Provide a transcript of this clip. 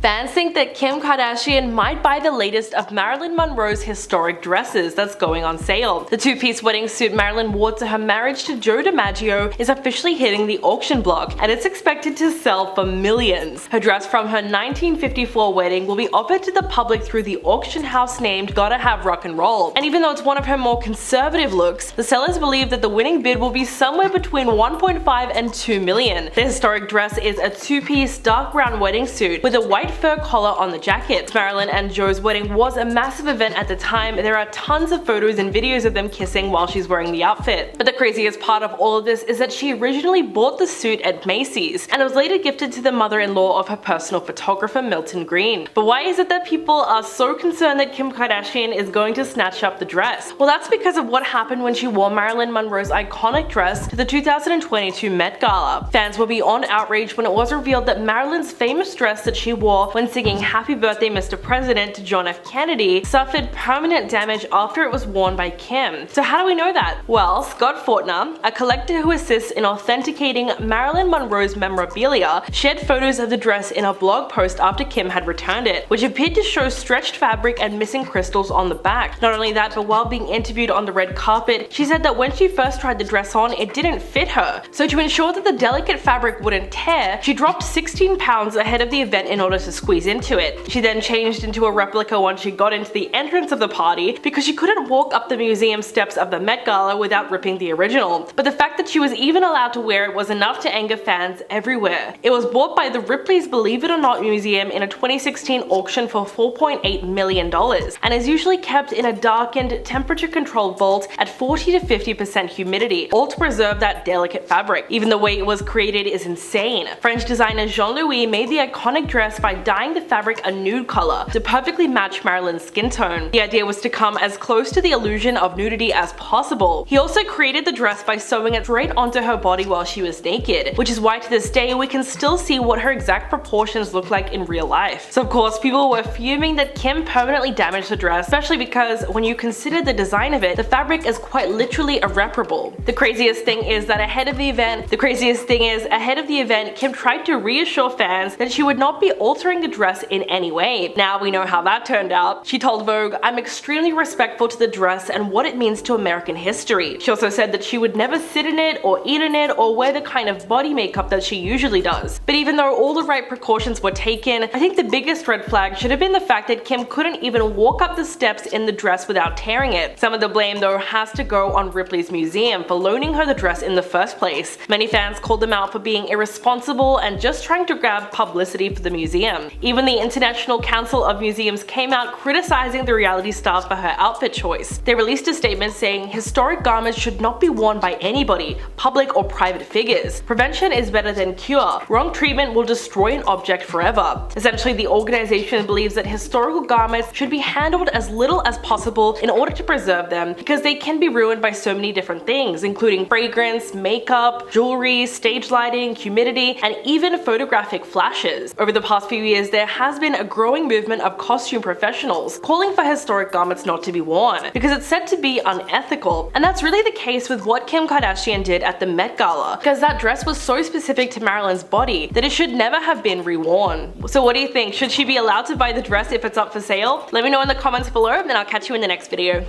Fans think that Kim Kardashian might buy the latest of Marilyn Monroe's historic dresses that's going on sale. The two-piece wedding suit Marilyn wore to her marriage to Joe DiMaggio is officially hitting the auction block, and it's expected to sell for millions. Her dress from her 1954 wedding will be offered to the public through the auction house named Gotta Have Rock and Roll. And even though it's one of her more conservative looks, the sellers believe that the winning bid will be somewhere between 1.5 and 2 million. The historic dress is a two-piece dark brown wedding suit with a white fur collar on the jacket. Marilyn and Joe's wedding was a massive event at the time. There are tons of photos and videos of them kissing while she's wearing the outfit. But the craziest part of all of this is that she originally bought the suit at Macy's, and it was later gifted to the mother-in-law of her personal photographer Milton Green. But why is it that people are so concerned that Kim Kardashian is going to snatch up the dress? Well, that's because of what happened when she wore Marilyn Monroe's iconic dress to the 2022 Met Gala. Fans were beyond outraged when it was revealed that Marilyn's famous dress that she wore when singing Happy Birthday Mr. President to John F. Kennedy suffered permanent damage after it was worn by Kim. So how do we know that? Well, Scott Fortner, a collector who assists in authenticating Marilyn Monroe's memorabilia, shared photos of the dress in a blog post after Kim had returned it, which appeared to show stretched fabric and missing crystals on the back. Not only that, but while being interviewed on the red carpet, she said that when she first tried the dress on, it didn't fit her. So to ensure that the delicate fabric wouldn't tear, she dropped 16 pounds ahead of the event in order to squeeze into it. She then changed into a replica once she got into the entrance of the party because she couldn't walk up the museum steps of the Met Gala without ripping the original. But the fact that she was even allowed to wear it was enough to anger fans everywhere. It was bought by the Ripley's Believe It or Not Museum in a 2016 auction for $4.8 million and is usually kept in a darkened, temperature-controlled vault at 40 to 50% humidity, all to preserve that delicate fabric. Even the way it was created is insane. French designer Jean-Louis made the iconic dress by dyeing the fabric a nude color to perfectly match Marilyn's skin tone. The idea was to come as close to the illusion of nudity as possible. He also created the dress by sewing it straight onto her body while she was naked, which is why to this day we can still see what her exact proportions look like in real life. So of course people were fuming that Kim permanently damaged the dress, especially because when you consider the design of it, the fabric is quite literally irreparable. The craziest thing is ahead of the event, Kim tried to reassure fans that she would not be altering the dress in any way. Now we know how that turned out. She told Vogue, "I'm extremely respectful to the dress and what it means to American history." She also said that she would never sit in it or eat in it or wear the kind of body makeup that she usually does. But even though all the right precautions were taken, I think the biggest red flag should have been the fact that Kim couldn't even walk up the steps in the dress without tearing it. Some of the blame though has to go on Ripley's museum for loaning her the dress in the first place. Many fans called them out for being irresponsible and just trying to grab publicity for the museum. Even the International Council of Museums came out criticizing the reality star for her outfit choice. They released a statement saying historic garments should not be worn by anybody, public or private figures. Prevention is better than cure. Wrong treatment will destroy an object forever. Essentially, the organization believes that historical garments should be handled as little as possible in order to preserve them because they can be ruined by so many different things, including fragrance, makeup, jewelry, stage lighting, humidity, and even photographic flashes. Over the past few years, there has been a growing movement of costume professionals calling for historic garments not to be worn because it's said to be unethical. And that's really the case with what Kim Kardashian did at the Met Gala, because that dress was so specific to Marilyn's body that it should never have been reworn. So what do you think? Should she be allowed to buy the dress if it's up for sale? Let me know in the comments below, and I'll catch you in the next video.